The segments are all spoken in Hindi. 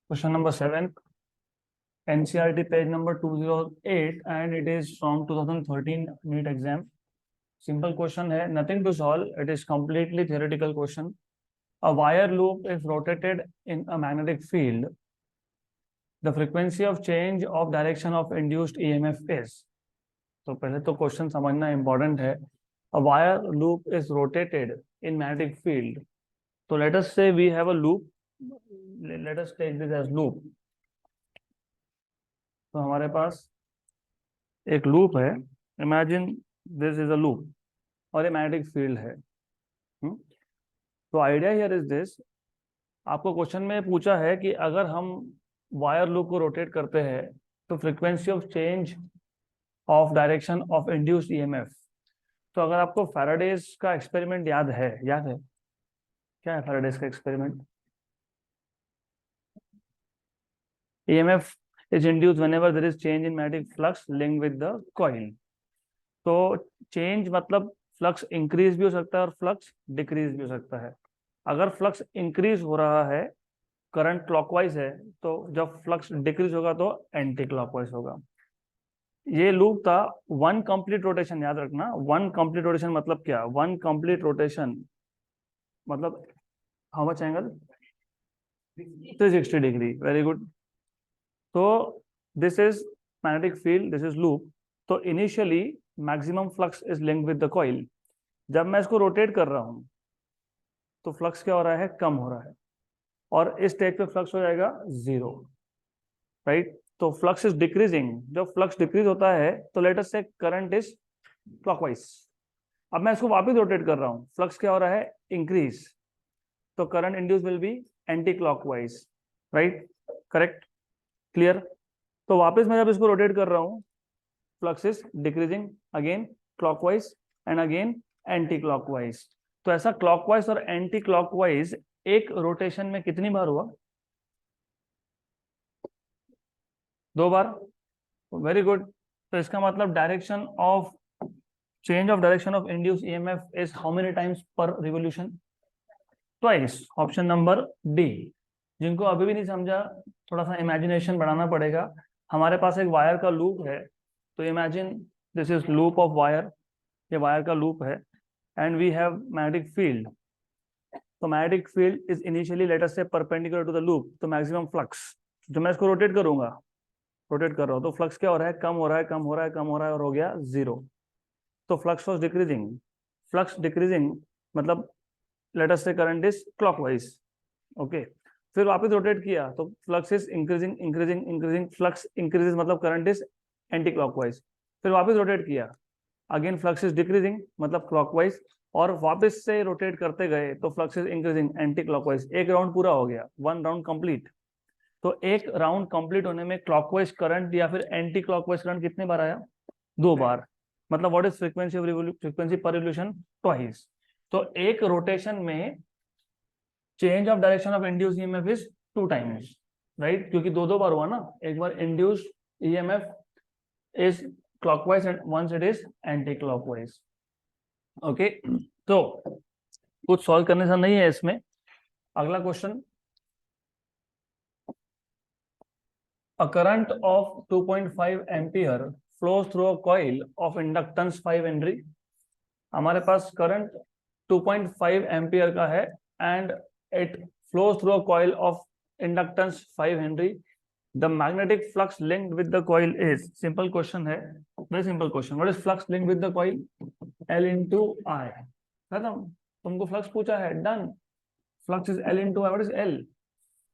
Question number 7, NCERT page number 208 and it is from 2013 NEET exam. Simple question है, nothing to solve. It is completely theoretical question. A wire loop is rotated in a magnetic field. The frequency of change of direction of induced EMF is. तो पहले तो क्वेश्चन समझना इम्पोर्टेंट है. A wire loop is rotated in magnetic field. So let us say we have a loop. Let us take this as loop. तो हमारे पास एक लूप है. Imagine this is a loop और ये मैग्नेटिक फील्ड है. तो आइडिया हियर इज दिस. आपको क्वेश्चन में पूछा है कि अगर हम वायर लूप को रोटेट करते हैं तो frequency of change of direction of induced EMF. तो अगर आपको फैराडेज का एक्सपेरिमेंट याद है क्या है फैराडेज का experiment? EMF is induced whenever there is change in magnetic flux linked with the coil. तो चेंज मतलब फ्लक्स इंक्रीज भी हो सकता है और फ्लक्स डिक्रीज भी हो सकता है. अगर फ्लक्स इंक्रीज हो रहा है, करंट क्लॉकवाइज है, तो जब फ्लक्स डिक्रीज होगा तो एंटी क्लॉकवाइज होगा. ये लूप था. वन कंप्लीट रोटेशन, याद रखना. वन कंप्लीट रोटेशन मतलब क्या? वन कंप्लीट रोटेशन मतलब how much angle? 360 degree. Very good. तो this is magnetic field, this is loop. तो initially maximum flux is linked with the coil. जब मैं इसको रोटेट कर रहा हूं तो फ्लक्स क्या हो रहा है? कम हो रहा है. और इस स्टेज पे फ्लक्स हो जाएगा 0. राइट. तो फ्लक्स इज डिक्रीजिंग. जब फ्लक्स डिक्रीज होता है तो लेट अस से करंट इज क्लॉकवाइज. अब मैं इसको वापस रोटेट कर रहा हूं, फ्लक्स क्या हो रहा है? इंक्रीज. तो current induce will B anti clockwise. Right. Correct. Clear. तो वापस मैं जब इसको रोटेट कर रहा हूं, flux is decreasing again clockwise and again anti clockwise. तो ऐसा क्लॉकवाइज और एंटी क्लॉकवाइज एक रोटेशन में कितनी बार हुआ? 2 बार. Very good. तो इसका मतलब direction of change of direction of induce EMF is how many times पर revolution? Twice. Option number D. जिनको अभी भी नहीं समझा, थोड़ा सा इमेजिनेशन बढ़ाना पड़ेगा. हमारे पास एक वायर का लूप है. तो imagine this is loop of wire. ये वायर का लूप है and we have magnetic field. तो magnetic field is initially let us say perpendicular to the loop. तो मैक्सिमम फ्लक्स, जो मैं इसको रोटेट करूंगा, रोटेट कर रहा हूं, तो फ्लक्स क्या हो रहा है? कम हो रहा है, कम हो रहा है, कम हो रहा है और हो गया 0. तो flux was decreasing. Flux decreasing मतलब लेट अस से करंट इज क्लॉकवाइज. ओके. फिर वापस रोटेट किया तो flux is increasing increasing increasing. Flux increases मतलब करंट इज एंटी क्लॉकवाइज. फिर वापस रोटेट किया, अगेन फ्लक्स इज डिक्रीजिंग मतलब क्लॉकवाइज. और वापस से रोटेट करते गए तो flux is increasing anti clockwise. एक राउंड पूरा हो गया, 1 राउंड कंप्लीट. तो एक राउंड कंप्लीट होने में क्लॉकवाइज करंट या फिर एंटी क्लॉकवाइज करंट कितने बार आया? 2 बार. मतलब what is frequency of frequency per revolution? Twice. तो एक रोटेशन में change of direction of induce EMF is 2 times. Right. क्योंकि 2 बार हुआ ना. एक बार induce EMF is clockwise and once it is anti clockwise. Okay. तो कुछ सॉल्व करने से नहीं है इसमें. अगला question. A current of 2.5 ampere flows through a coil of inductance 5 henry. हमारे पास करंट 2.5 एम्पियर का है and it flows through a coil of inductance 5 Henry. The magnetic flux linked with the coil is, simple question है, very simple question. What is flux linked with the coil? L into I. खत्म. तुमको फ्लक्स पूछा है, done. Flux is L into I. What is L?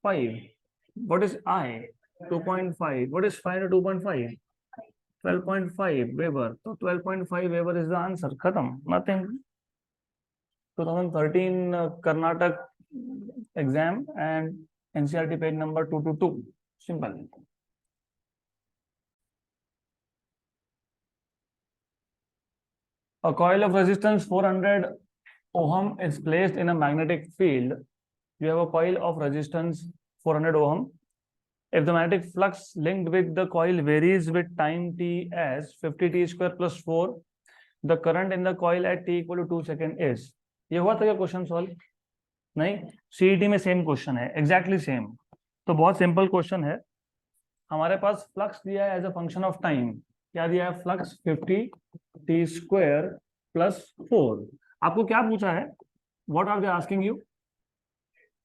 5. What is I? 2.5. What is 5 to 2.5? 12.5 Weber. So 12.5 Weber is the answer. खत्म. Nothing. 2013 Karnataka exam and NCERT page number 222. Simple. A coil of resistance 400 ohm is placed in a magnetic field. You have a coil of resistance 400 ohm. If the magnetic flux linked with the coil varies with time t as 50 t square plus 4, the current in the coil at t equal to 2 second is. ये हुआ था क्या क्वेश्चन सॉल्व? नहीं. सीईटी में सेम क्वेश्चन है, एग्जैक्टली सेम. तो बहुत सिंपल क्वेश्चन है, हमारे पास फ्लक्स दिया है as a function of time. क्या दिया है? Flux 50t² + 4। आपको क्या पूछा है? What are they asking you?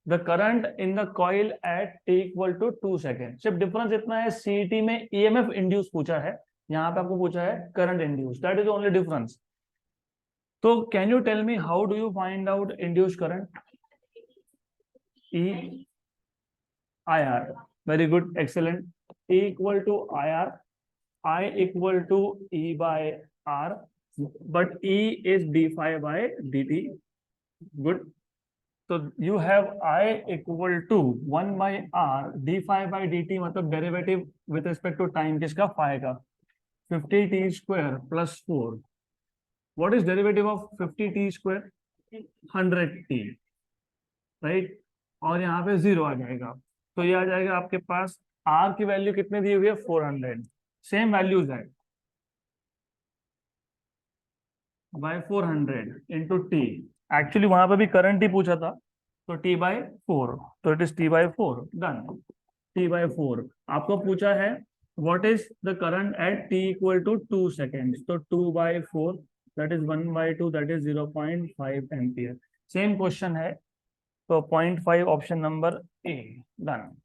The current in the coil at t = 2 second. सिर्फ डिफरेंस इतना है, सीईटी में ईएमएफ इंड्यूस पूछा है, यहाँ पे आपको पूछा है current induce. That is only difference. तो can you tell me how do you find out induce current? E IR, very good, excellent. E equal to IR, I equal to E by R, but E is d phi by dt. Good. So you have I equal to 1 by R d phi by dt, मतलब derivative with respect to time किसका? फाई का। 50t² + 4। What is derivative of 50t²? 100t, right. और यहाँ पे 0 आ जाएगा, तो ये आ जाएगा आपके पास। आर की वैल्यू कितनी दी हुई है? 400। सेम वैल्यूज है, बाय 400 इंटू टी। एक्चुअली वहां पे भी करंट ही पूछा था, तो t/4, तो it is t/4। Done. t/4 आपको पूछा है what is the current at t = 2 seconds, तो 2/4 that is 1/2, that is 0.5 ampere. Same question है, तो 0.5 option number A. Done.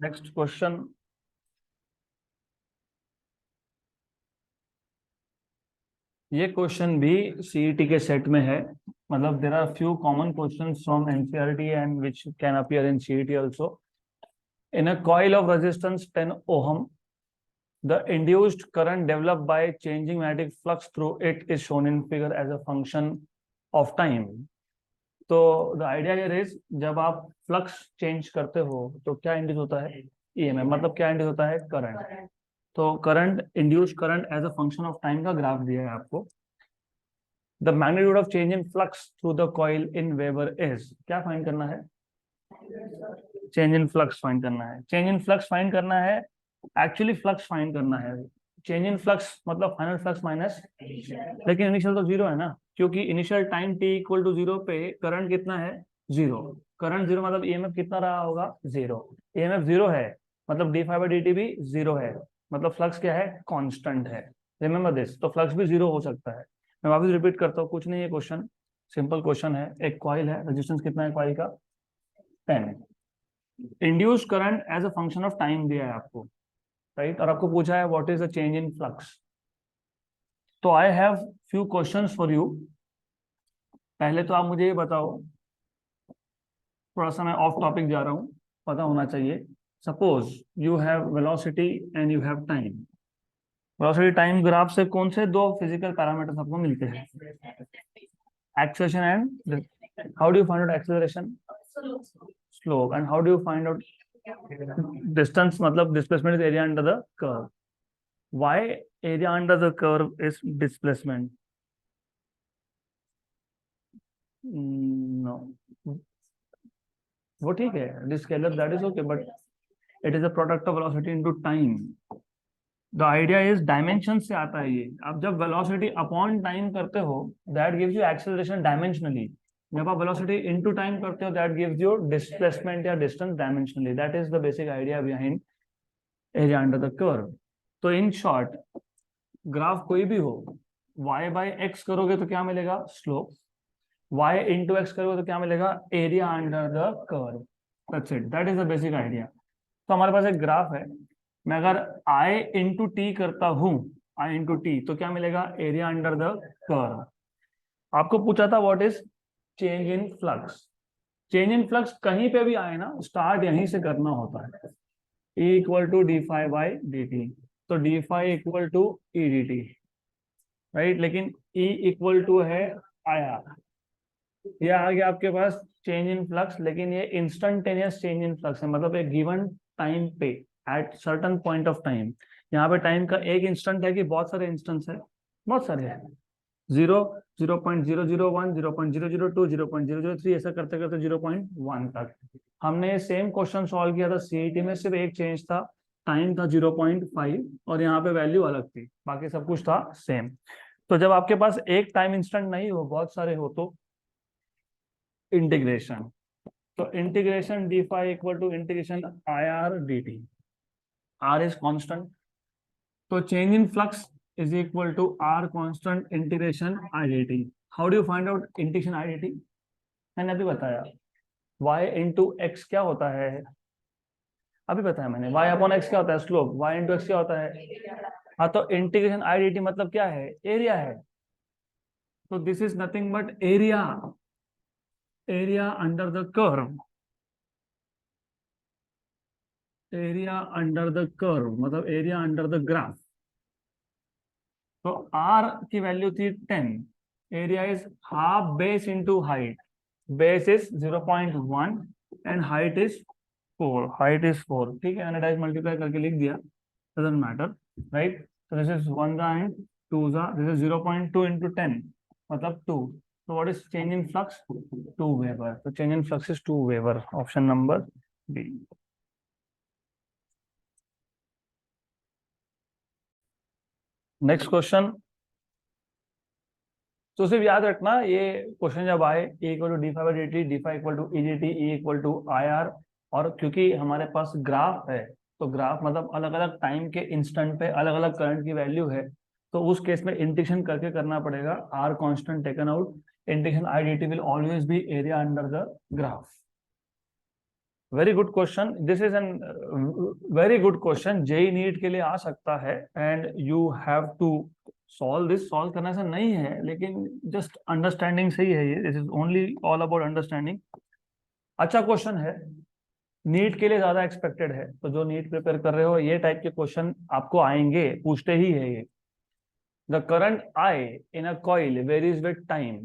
Next question. ये क्वेश्चन भी सीईटी के सेट में है, मतलब there are few common questions from NCERT and which can appear in CET also. In a coil of resistance 10 ohm, the induced current developed by changing magnetic flux through it is shown in figure as a function of time. तो द आइडिया हियर इज, जब आप फ्लक्स चेंज करते हो तो क्या इंड्यूस होता है? ईएमएफ। मतलब क्या इंड्यूस होता है? करंट। तो current, induce current as a function of time का ग्राफ दिया है आपको। The magnitude of change in flux through the coil in weber is, क्या फाइंड करना है? चेंज इन फ्लक्स फाइंड करना है। चेंज इन फ्लक्स फाइंड करना है, एक्चुअली फ्लक्स फाइंड करना है। चेंज इन फ्लक्स मतलब फाइनल फ्लक्स माइनस, लेकिन इनिशियल तो 0 है ना, क्योंकि इनिशियल टाइम t = 0 पे करंट कितना है? 0। करंट 0 मतलब ईएमएफ कितना रहा होगा? 0। ईएमएफ 0 है, मतलब d∅dt भी 0 है, मतलब फ्लक्स क्या है? कांस्टेंट है। Remember this. तो फ्लक्स भी 0 हो सकता है। मैं वापस रिपीट करता हूँ, कुछ नहीं है क्वेश्चन, सिंपल क्वेश्चन है। एक कॉइल है, रेजिस्टेंस कितना है कॉइल का? 10। Induce current as a function of time दिया है आपको, राइट। और आपको पूछा है what is the change in flux. तो I have few questions for you. पहले तो आप मुझे ये बताओ, थोड़ा सा मैं ऑफ टॉपिक जा रहा हूँ, पता होना चाहिए। Suppose you have velocity and you have time. Velocity time graph से कौन से दो फिजिकल पैरामीटर्स आपको मिलते हैं? Acceleration and, how do you find out acceleration? Slope. And how do you find out distance? मतलब displacement is area under the curve. Why area under the curve is displacement? No, वो ठीक है, this scalar that is okay, but it is a product of velocity into time. The idea is dimension से आता है ये। अब जब velocity upon time करते हो, that gives you acceleration dimensionally. जब आप velocity into time करते हो, that gives you displacement या distance dimensionally. That is the basic idea behind area under the curve. तो in short, ग्राफ कोई भी हो, y/x करोगे तो क्या मिलेगा? स्लोप। y × x करोगे तो क्या मिलेगा? Area under the curve. That's it, that is the basic idea. तो हमारे पास एक ग्राफ है, मैं अगर i × t करता हूं, i × t, तो क्या मिलेगा? Area under the curve. आपको पूछा था what is change in flux. Change in flux कहीं पे भी आए ना, स्टार्ट यहीं से करना होता है। E = d∅/dt, तो d∅ = e dt, राइट। लेकिन E = है IR। ये आ गया आपके पास चेंज इन फ्लक्स, लेकिन ये इंस्टेंटेनियस चेंज इन फ्लक्स है, मतलब एक गिवन टाइम पे, at certain point of time. यहाँ पे टाइम का एक इंस्टेंट है कि बहुत सारे इंस्टेंट्स है? बहुत सारे हैं। 0, 0.001, 0.002, 0.003, ऐसा करते करते 0.1 तक। हमने सेम क्वेश्चन सॉल्व किया था सीईटी में, सिर्फ एक चेंज था, टाइम था 0.5 और यहाँ पे वैल्यू अलग थी, बाकी सब कुछ था सेम। तो जब आपके पास एक टाइम इंस्टेंट नहीं हो, बहुत सारे हो, तो इंटीग्रेशन, तो integration D phi equal to integration I R D T, R is constant, तो change in flux is equal to R constant integration I D T. How do you find out integration I D T? मैंने अभी बताया y इंटू एक्स क्या होता है, अभी बताया मैंने, y अपॉन एक्स क्या होता है, स्लोप, y इंटू एक्स क्या होता है। हाँ, तो इंटीग्रेशन आई डी टी मतलब क्या है, एरिया है, तो this is nothing but area, area under the curve, area under the curve मतलब एरिया अंडर द ग्राफ। तो r की वैल्यू थी 10, area is half base into height, base is 0.1 and height is 4, height is 4, ठीक है, मैंने डायरेक्ट मल्टीप्लाई करके लिख दिया, डजंट मैटर, राइट। तो this is 1 and 2, this is 0.2 into 10 मतलब 2, तो what is change in flux, 2 weber, तो change in flux is 2 weber, option number B. Next question, तो सिर्फ याद रखना ये क्वेश्चन जब आए, A equal to D phi D T, D phi equal to E D T, E equal to I R, और क्योंकि हमारे पास ग्राफ है, तो ग्राफ मतलब अलग अलग टाइम के इंस्टेंट पे अलग अलग करंट की वैल्यू है, तो उस केस में इंटीग्रेशन करके करना पड़ेगा, R constant taken out, integration I D t will always be area under the graph. Very good question, this is an very good question, JEE NEET के लिए आ सकता है, and you have to solve this, solve करने से नहीं है लेकिन जस्ट अंडरस्टैंडिंग सही है, ये this is only all about understanding. अच्छा क्वेश्चन है, नीट के लिए ज्यादा एक्सपेक्टेड है, तो जो नीट प्रिपेयर कर रहे हो ये टाइप के क्वेश्चन आपको आएंगे, पूछते ही है ये। The current I in a coil varies with time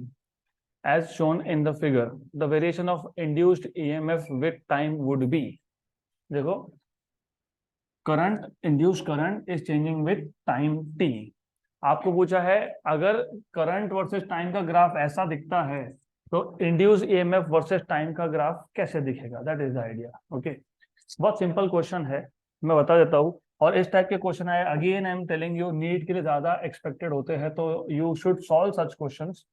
as shown in the figure, the variation of induced EMF with time would be, देखो current, induced current is changing with time t, आपको पूछा है अगर करंट वर्सेस टाइम का ग्राफ ऐसा दिखता है तो इंड्यूस ईएमएफ वर्सेस टाइम का ग्राफ कैसे दिखेगा, that is the idea. Okay, बहुत सिंपल क्वेश्चन है, मैं बता देता हूँ, और इस टाइप के क्वेश्चन है, again I am telling you, NEET के लिए ज्यादा एक्सपेक्टेड होते हैं, तो you should solve such questions.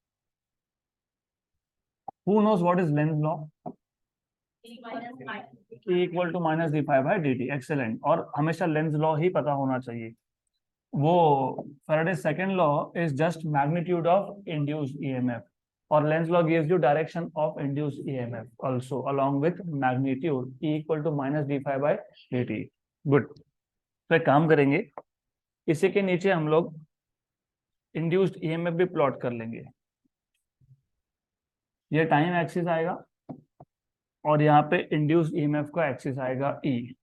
Who knows what is Lenz's law? E equal to minus D phi by D T, excellent, और हमेशा लेंस लॉ ही पता होना चाहिए। वो Faraday second law is just magnitude of induced EMF, और Lenz law gives you direction of induced EMF also along with magnitude, E equal to minus D phi by D t. Good, तो एक काम करेंगे, इसी के नीचे हम लोग इंड्यूस्ड ईएमएफ भी प्लॉट कर लेंगे, ये टाइम एक्सिस आएगा और यहाँ पे इंड्यूस ईएमएफ का एक्सिस आएगा ई।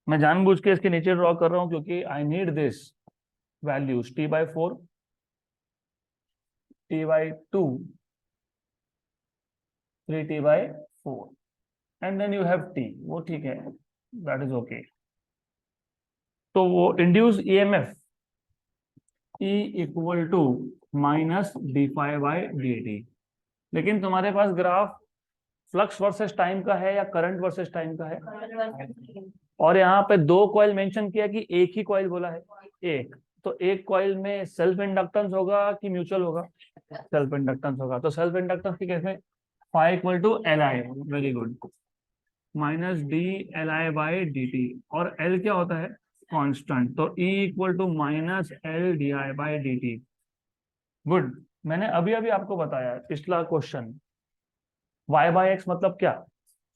मैं जानबूझ के इसके नीचे ड्रॉ कर रहा हूँ क्योंकि I need this values t/4, t/2, 3t/4 and then you have t, वो ठीक है, दैट इज ओके। तो वो induce EMF E equal to minus D phi by D t, लेकिन तुम्हारे पास ग्राफ फ्लक्स वर्सेस टाइम का है या करंट वर्सेस टाइम का है, और यहाँ पे दो कॉइल मेंशन किया कि एक ही कॉइल बोला है, एक, तो एक कॉइल में सेल्फ इंडक्टेंस होगा कि म्यूचुअल होगा, सेल्फ इंडक्टेंस होगा, तो सेल्फ इंडक्टेंस की केस में phi equal to L I, very good, minus d L I by D t, और एल क्या होता है, कांस्टेंट, तो E equal to minus L d I by D t. Good, मैंने अभी अभी आपको बताया पिछला क्वेश्चन, y बाई एक्स मतलब क्या,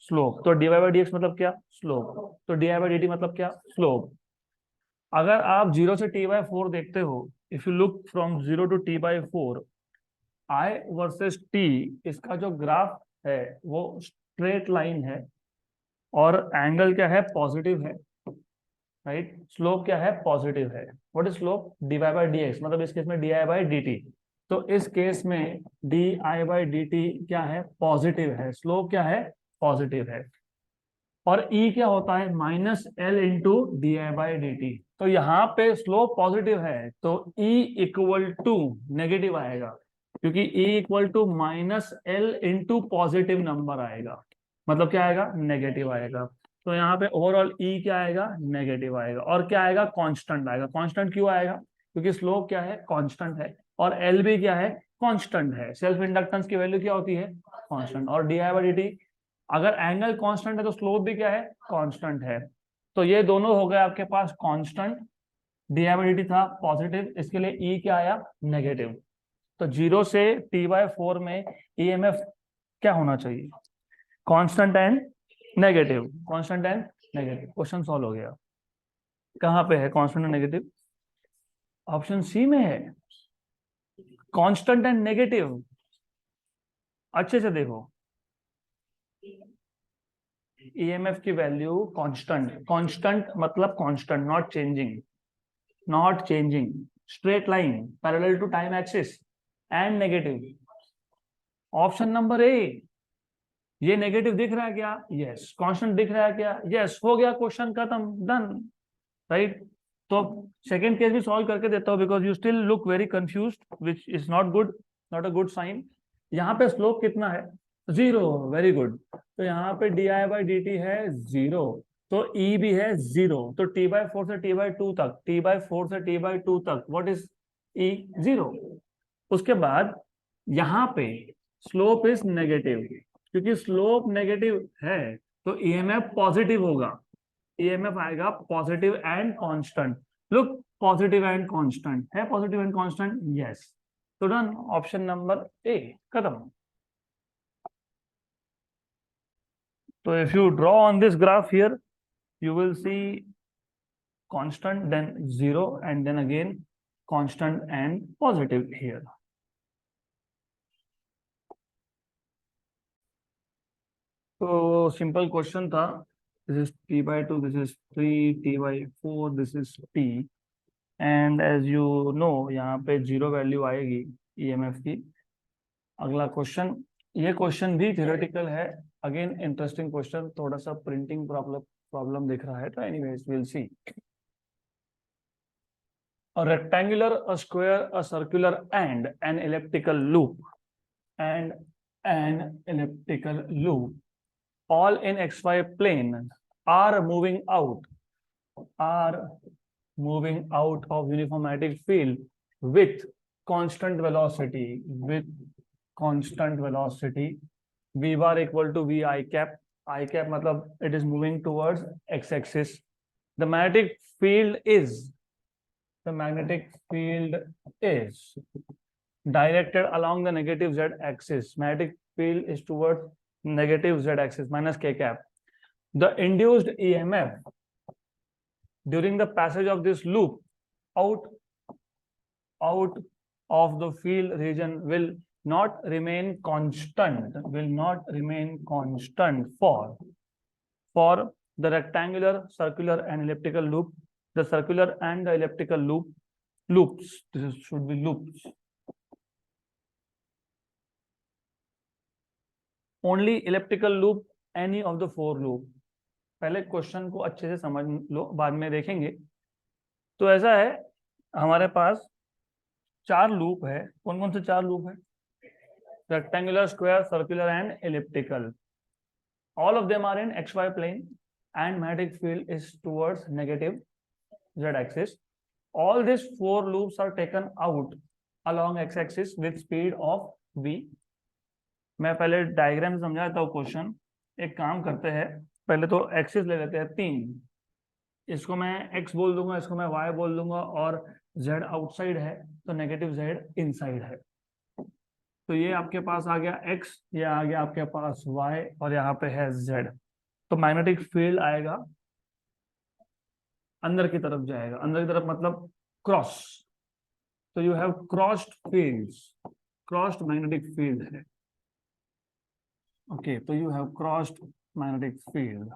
स्लोप, तो dy बाई डी एक्स मतलब क्या, स्लोप, तो D I by D T मतलब क्या, स्लोप। अगर आप 0 से t/4 देखते हो, if you look from 0 to t/4, i versus t, इसका जो ग्राफ है वो स्ट्रेट लाइन है, और एंगल क्या है, पॉजिटिव है, राइट, स्लोप क्या है, पॉजिटिव है। What is slope, dy by D x, मतलब इस केस में D I by D T, तो इस केस में D I by D T क्या है, पॉजिटिव है, स्लोप क्या है, पॉजिटिव है, और E क्या होता है, minus L into D I by D T, तो यहाँ पे स्लोप पॉजिटिव है तो E इक्वल टू नेगेटिव आएगा, क्योंकि E equal to minus L into positive number आएगा, मतलब क्या आएगा, नेगेटिव आएगा, तो यहाँ पे ओवरऑल E क्या आएगा, नेगेटिव आएगा, और क्या आएगा, कांस्टेंट आएगा। कांस्टेंट क्यों आएगा, क्योंकि स्लोप क्या है, कांस्टेंट है, और एल भी क्या है, कांस्टेंट है। सेल्फ इंडक्टेंस की वैल्यू क्या होती है, कांस्टेंट। और D I by D T, अगर एंगल कांस्टेंट है तो स्लोप भी क्या है, कांस्टेंट है। तो ये दोनों हो गए आपके पास constant. D I by D T था पॉजिटिव, इसके लिए ई क्या आया, नेगेटिव। तो 0 से t/4 में ईएमएफ क्या होना चाहिए, constant and negative, constant and negative. Question solve हो गया। कहाँ पे है constant and negative, option C में है, कांस्टेंट एंड नेगेटिव। अच्छे से देखो, ईएमएफ की वैल्यू कांस्टेंट, कांस्टेंट मतलब constant, not changing, not changing, straight line parallel to time axis and negative. Option number A, ये नेगेटिव दिख रहा है क्या, यस। कांस्टेंट दिख रहा है क्या, यस। हो गया, क्वेश्चन खत्म, डन, राइट। तो सेकंड केस भी सॉल्व करके देता हूं, because you still look very confused, which is not good, not a good sign. यहाँ पे स्लोप कितना है, 0, वेरी गुड। तो यहाँ पे D I by D T है 0, तो ई भी है 0। तो t/4 से t/2 तक, t/4 से t/2 तक व्हाट इज ई, 0। उसके बाद यहाँ पे स्लोप इज नेगेटिव, क्योंकि स्लोप नेगेटिव है तो ईएमएफ पॉजिटिव होगा, ईएमएफ आएगा positive and constant. Look, positive and constant है, पॉजिटिव एंड कांस्टेंट, यस। तो डन, ऑप्शन नंबर ए खत्म। तो if you draw on this graph here, you will see constant, then 0, and then again constant and positive here. तो सिंपल क्वेश्चन था, this is t/2, this is 3, t/4, this is t, and as you know यहाँ पे 0 वैल्यू आएगी ईएमएफ की। अगला क्वेश्चन, ये क्वेश्चन भी थ्योरेटिकल है, अगेन इंटरेस्टिंग क्वेश्चन, थोड़ा सा प्रिंटिंग प्रॉब्लम दिख रहा है, तो anyways will see. A rectangular, a square, a circular, and an elliptical loop, and an elliptical loop, all in xy plane, are moving out of uniformatic field with constant velocity, v bar equal to v I cap, मतलब it is moving towards x-axis. The magnetic field is directed along the negative z-axis. Magnetic field is towards negative z-axis minus k cap. The induced EMF during the passage of this loop out of the field region will not remain constant. For the rectangular, circular, and elliptical loop. The circular and the elliptical loops. This should be loops. Only elliptical loop, any of the 4 loop. पहले क्वेश्चन को अच्छे से समझ लो, बाद में देखेंगे। तो ऐसा है, हमारे पास 4 लूप है। कौन कौन से 4 लूप है, rectangular, square, circular and elliptical. All of them are in xy plane and magnetic field is towards negative z-axis. All these 4 loops are taken out along x-axis with speed of v. मैं पहले डायग्राम समझाता हूँ क्वेश्चन। एक काम करते हैं, पहले तो एक्सिस ले लेते हैं 3, इसको मैं x बोल दूंगा, इसको मैं y बोल दूंगा, और z आउटसाइड है तो नेगेटिव z इनसाइड है। तो ये आपके पास आ गया x, ये आ गया आपके पास y, और यहाँ पे है z। तो मैग्नेटिक फील्ड आएगा, अंदर की तरफ जाएगा, अंदर की तरफ मतलब क्रॉस। तो you have crossed fields, crossed magnetic field है। ओके, तो you have crossed magnetic field.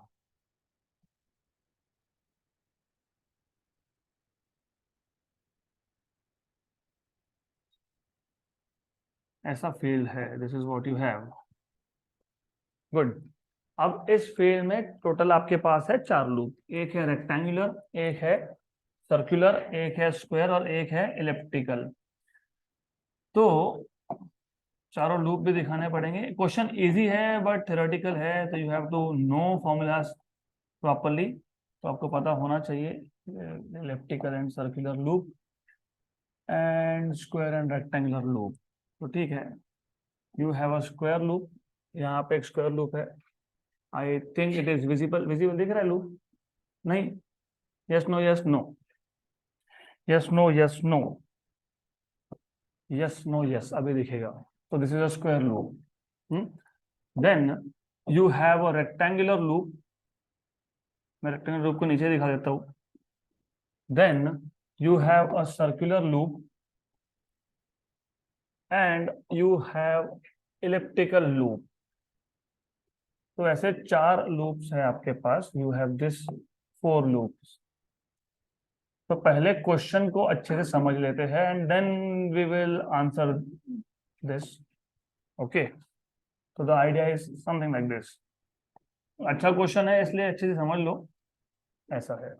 ऐसा फील्ड है, this is what you have. Good. अब इस फील्ड में टोटल आपके पास है 4 लूप, एक है रेक्टेंगुलर, एक है सर्कुलर, एक है स्क्वायर, और एक है इलिप्टिकल। तो चारों लूप भी दिखाने पड़ेंगे। क्वेश्चन इजी है बट थ्योरेटिकल है, तो you have to know formulas properly. तो आपको पता होना चाहिए elliptical and circular loop. And square and rectangular loop. तो ठीक है, you have a square loop, यहाँ पे एक स्क्वायर लूप है। I think it is visible, visible दिख रहा है लूप? नहीं? Yes no yes no, yes no yes no, yes no yes, अभी दिखेगा। तो this is a square loop. Then you have a rectangular loop, मैं रेक्टेंगुलर लूप को नीचे दिखा देता हूँ। Then you have a circular loop and you have elliptical loop. तो ऐसे 4 लूप्स है आपके पास, यू हैव दिस 4 लूप्स। तो पहले क्वेश्चन को अच्छे से समझ लेते हैं and then we will answer this. Okay, तो the idea is something like this. अच्छा क्वेश्चन है इसलिए अच्छे से समझ लो, ऐसा है।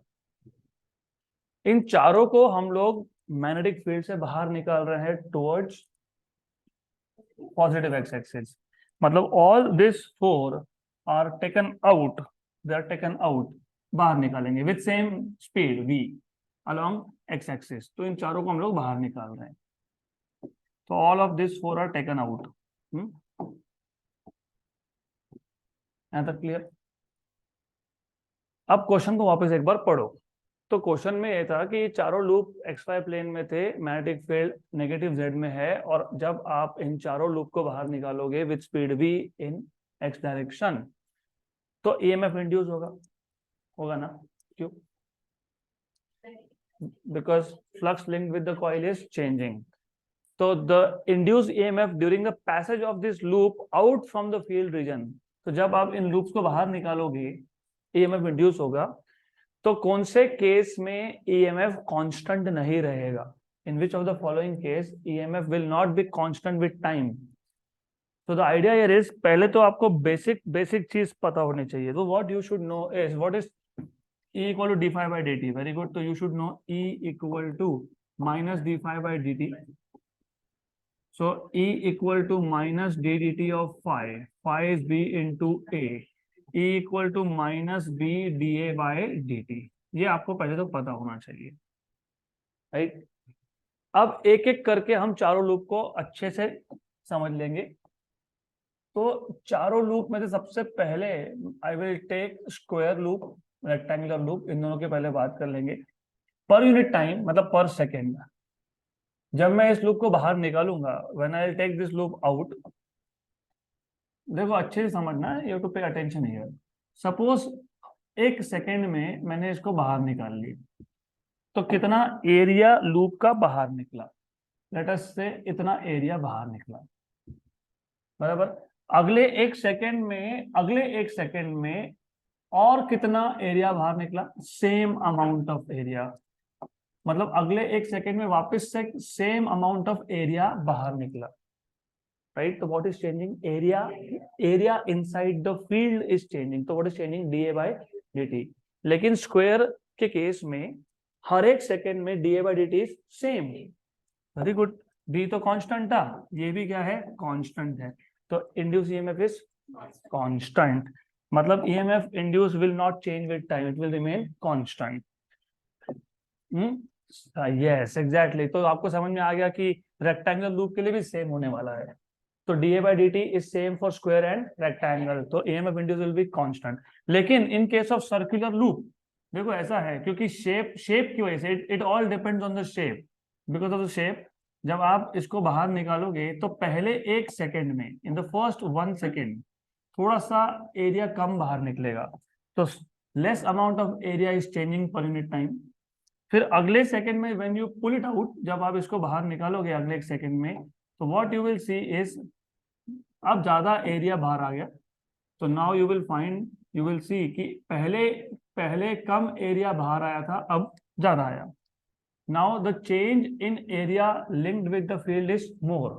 इन चारों को हम लोग मैग्नेटिक फील्ड से बाहर निकाल रहे हैं टुवर्ड्स पॉजिटिव एक्स एक्सिस। मतलब all this 4 are taken out, they are taken out, बाहर निकालेंगे with same speed v along X axis. तो इन चारों को हम लोग बाहर निकाल रहे हैं। तो all of this 4 are taken out. यहाँ तक क्लियर? अब क्वेश्चन को वापस एक बार पढ़ो। तो क्वेश्चन में ये था कि ये चारों लूप एक्स वाई प्लेन में थे, मैग्नेटिक फील्ड नेगेटिव जेड में है, और जब आप इन चारों लूप को बाहर निकालोगे with speed v in X direction, तो ईएमएफ इंड्यूस होगा, होगा ना? क्यों? Because flux linked with the coil is changing. तो the induce EMF during the passage of this loop out from the field region, तो जब आप इन लूप्स को बाहर निकालोगे ईएमएफ इंड्यूस होगा। तो कौन से केस में ईएमएफ कांस्टेंट नहीं रहेगा? In which of the following case EMF will not be constant with time? तो द आइडिया हियर इज, पहले तो आपको बेसिक बेसिक चीज पता होनी चाहिए। तो what you should know is what is E equal to d phi by dt. Very good. तो you should know E equal to minus d phi by dt. So E equal to minus d dt of phi. Phi is B into A. E equal to minus B dA by dt. ये आपको पहले तो पता होना चाहिए, राइट? अब एक एक करके हम चारों लूप को अच्छे से समझ लेंगे। तो चारों लूप में से सबसे पहले I will take square loop, rectangular loop, इन दोनों के पहले बात कर लेंगे। पर यूनिट टाइम मतलब पर सेकेंड, जब मैं इस लूप को बाहर निकालूंगा, when I take this loop out, देखो अच्छे से समझना है, you to pay attention here. Suppose 1 second में मैंने इसको बाहर निकाल लिया, तो कितना एरिया लूप का बाहर निकला? लेट अस से इतना एरिया बाहर निकला, बराबर। अगले एक सेकेंड में और कितना एरिया बाहर निकला? Same amount of area. मतलब अगले एक सेकेंड में वापस से सेम अमाउंट ऑफ एरिया बाहर निकला, राइट? तो what is changing? Area. Area inside the field is changing, तो what is changing? D A by dt। लेकिन स्क्वायर के केस में हर एक सेकेंड में D A by dt is same. Very good. d तो कांस्टेंट था, ये भी क्या है? कांस्टेंट है। तो इंड्यूस ईएमएफ इज कांस्टेंट, मतलब EMF induce will not change with time, it will remain constant. Yes exactly. तो आपको समझ में आ गया कि रेक्टेंगुलर लूप के लिए भी सेम होने वाला है। तो D A by D T is same for square and rectangle, तो EMF induce will be constant. लेकिन in case of circular loop देखो ऐसा है, क्योंकि शेप की वजह से it all depends on the shape. Because of the shape, जब आप इसको बाहर निकालोगे तो पहले एक सेकेंड में, इन द फर्स्ट 1 सेकेंड, थोड़ा सा एरिया कम बाहर निकलेगा, तो less amount of area is changing per unit time. फिर अगले सेकंड में when you pull it out, जब आप इसको बाहर निकालोगे अगले एक सेकंड में, तो what you will see is, अब ज्यादा एरिया बाहर आ गया। तो now you will find, you will see कि पहले पहले कम एरिया बाहर आया था, अब ज्यादा आया। Now the change in area linked with the field is more,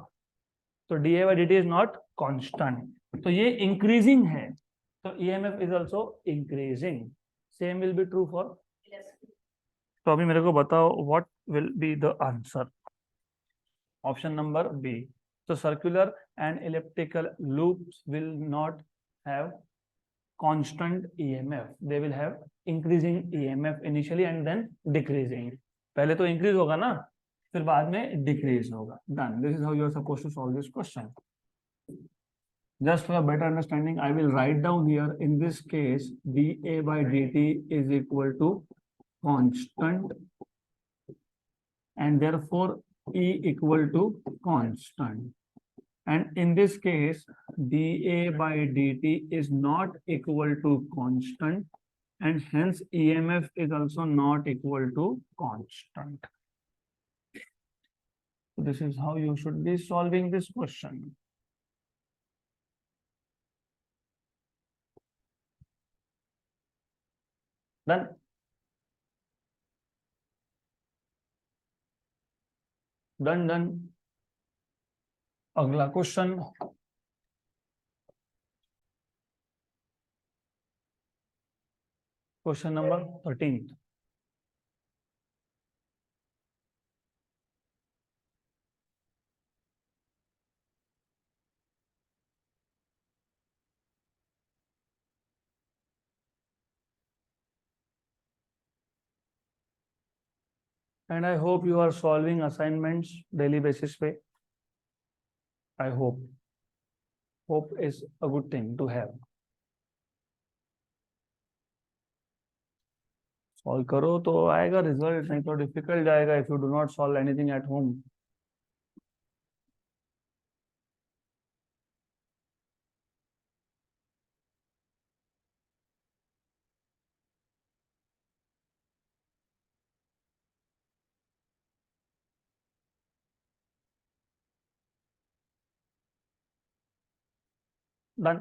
तो D A by D T is not constant, तो ये इंक्रीजिंग है, तो EMF is also increasing. Same will be true for. तो अभी मेरे को बताओ what will be the answer? Option number B. तो circular and elliptical loops will not have constant EMF, they will have increasing EMF initially and then decreasing. पहले तो इंक्रीज होगा ना, फिर बाद में डिक्रीज होगा. Done. This is how you are suppose to solve this question. Just for a better understanding, I will write down here. In this case, dA by dt is equal to constant, and therefore E equal to constant. And in this case, dA by dt is not equal to constant, and hence EMF is also not equal to constant. This is how you should be solving this question. Done. Done. अगला question. Question number 13. And I hope you are solving assignments daily basis पे. I hope. Hope is a good thing to have. Solve करो तो आएगा रिजल्ट, नहीं तो डिफिकल्ट जाएगा if you do not solve anything at home. Done.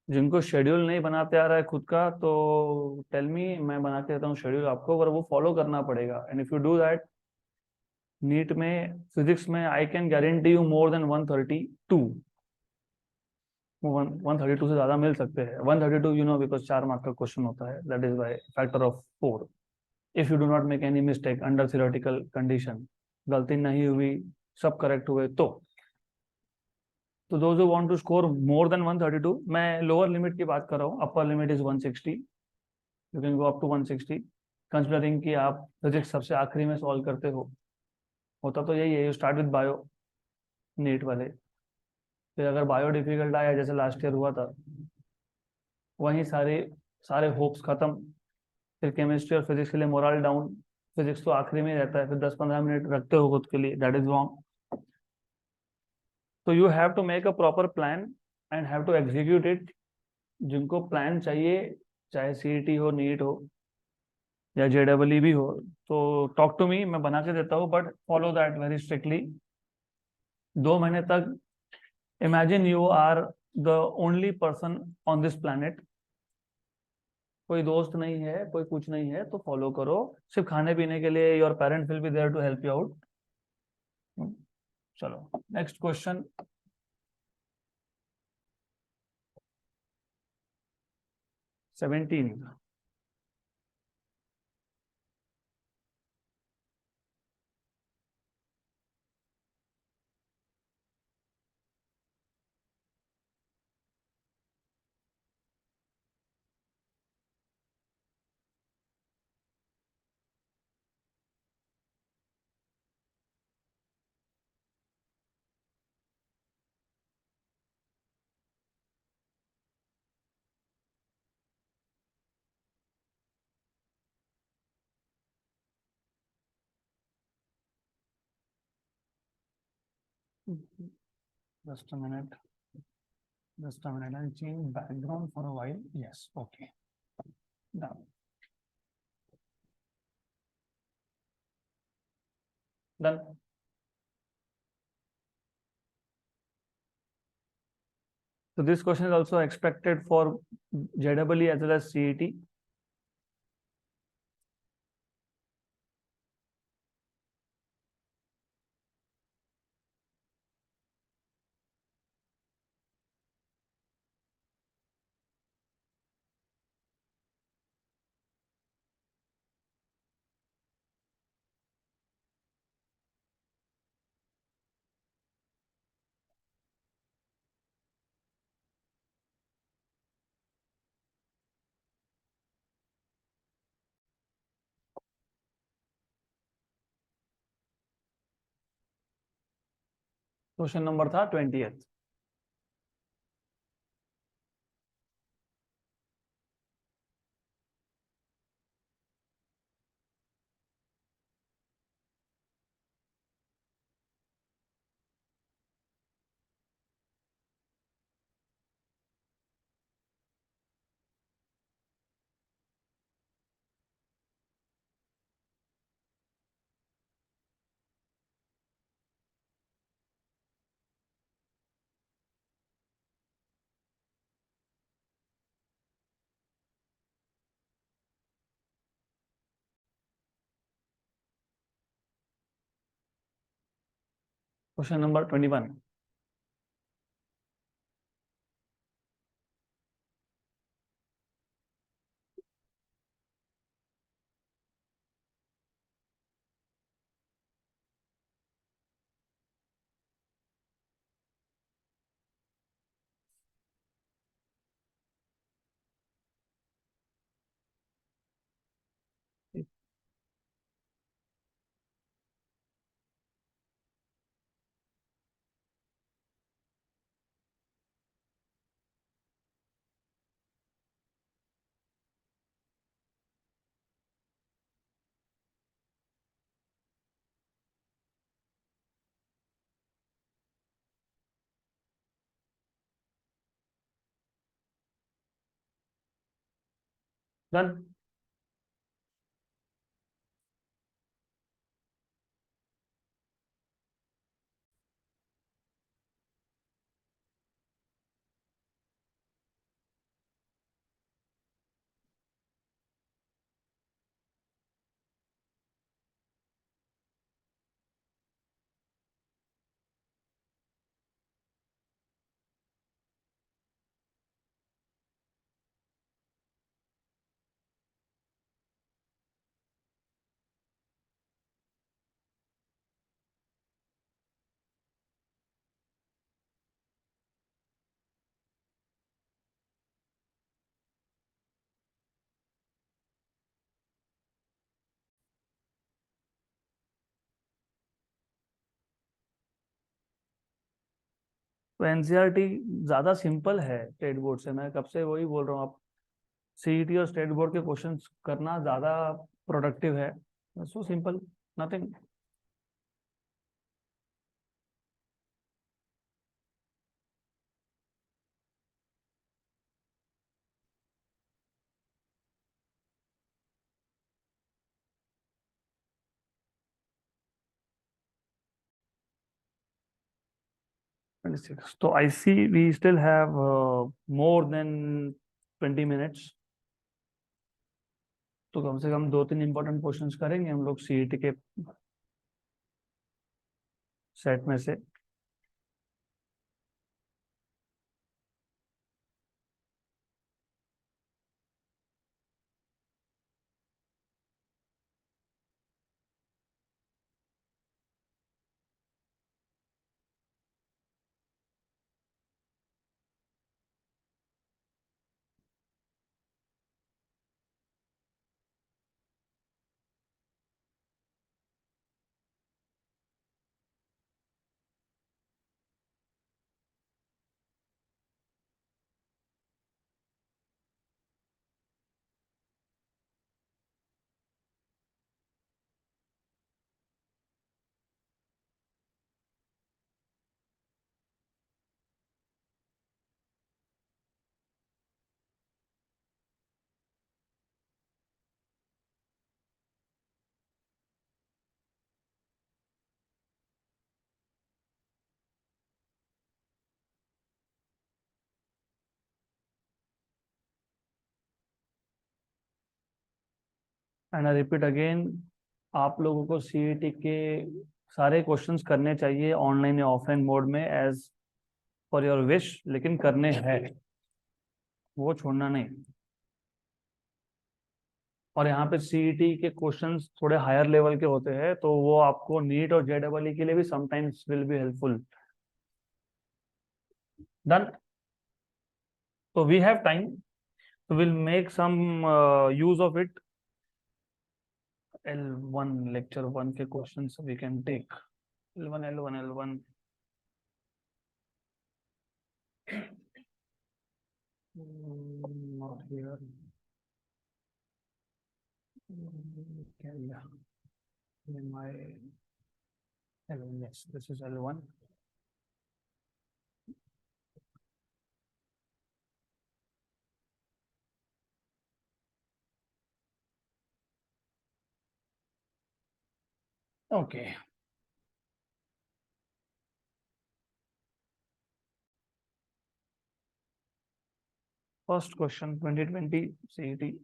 जिनको शेड्यूल नहीं बनाते आ रहा है खुद का, तो टेल मी, मैं बना के देता हूँ शेड्यूल आपको, पर वो फॉलो करना पड़ेगा. And if you do that, NEET में फिजिक्स में I can guarantee you more than 132. 132 से ज्यादा मिल सकते हैं. 132 यू नो, बिकॉज 4 मार्क का क्वेश्चन होता है. That is by factor of 4. If you do not make any mistake under theoretical condition, गलती नहीं हुई, सब करेक्ट हुए, तो those who want to score more than 132, मैं लोअर लिमिट की बात कर रहा हूँ, upper limit is 160. You can go up to 160, considering कि आप फिजिक्स सबसे आखिरी में सॉल्व करते हो. होता तो यही है, you start with bio, NEET वाले. फिर अगर बायो डिफिकल्ट आया जैसे लास्ट ईयर हुआ था, वहीं सारे सारे होप्स खत्म. फिर केमिस्ट्री और फिजिक्स के लिए मोरल डाउन. फिजिक्स तो आखिरी में रहता है, फिर 10-15 मिनट रखते हो खुद के लिए. That is wrong. तो you have to make a proper plan and have to execute it. जिनको प्लान चाहिए, चाहे सीईटी हो, नीट हो, या जेडबलई भी हो, तो टॉक टू मी, मैं बना के देता हूँ, but follow that very strictly. 2 महीने तक imagine you are the only person on this planet. कोई दोस्त नहीं है, कोई कुछ नहीं है, तो फॉलो करो. सिर्फ खाने पीने के लिए your parents will be there to help you out. चलो next question. 17. Just a minute. Just a minute. I'll change background for a while. Yes. Okay. Done. Done. So this question is also expected for JEE as well as CET. Question number था 20th। Question number 21। डन। तो एनसीईआरटी ज्यादा सिंपल है स्टेट बोर्ड से, मैं कब से वही बोल रहा हूँ। आप सीईटी और स्टेट बोर्ड के क्वेश्चंस करना ज्यादा प्रोडक्टिव है। So simple, nothing. तो I see we still have more than 20 minutes। तो कम से कम 2-3 इंपॉर्टेंट क्वेश्चंस करेंगे हम लोग सीईटी के सेट में से। एंड आई रिपीट अगेन, आप लोगों को सीईटी के सारे क्वेश्चंस करने चाहिए ऑनलाइन या ऑफलाइन मोड में, एज पर योर विश, लेकिन करने हैं, वो छोड़ना नहीं। और यहाँ पे सीईटी के क्वेश्चंस थोड़े हायर लेवल के होते हैं, तो वो आपको नीट और जेडबलई के लिए भी sometimes will be helpful. Done. तो वी हैव टाइम, तो will make some use of it. L1 lecture 1 के questions we can take. L1 L1 L1 Not here. Yeah. My L1, yes, this is L1. Okay. First question, 2020 CET.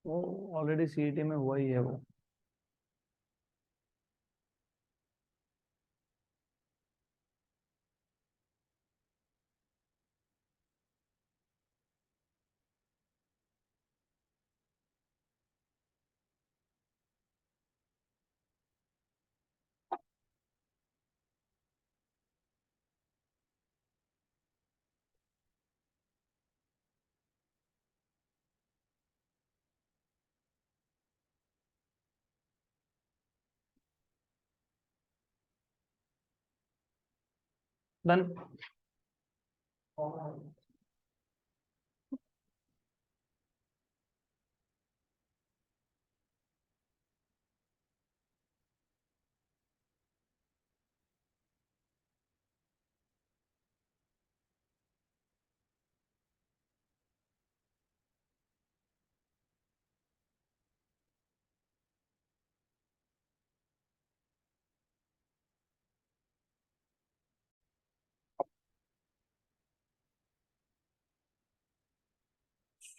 वो ऑलरेडी सीईटी में हुआ ही है वो. Then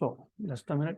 so just a minute.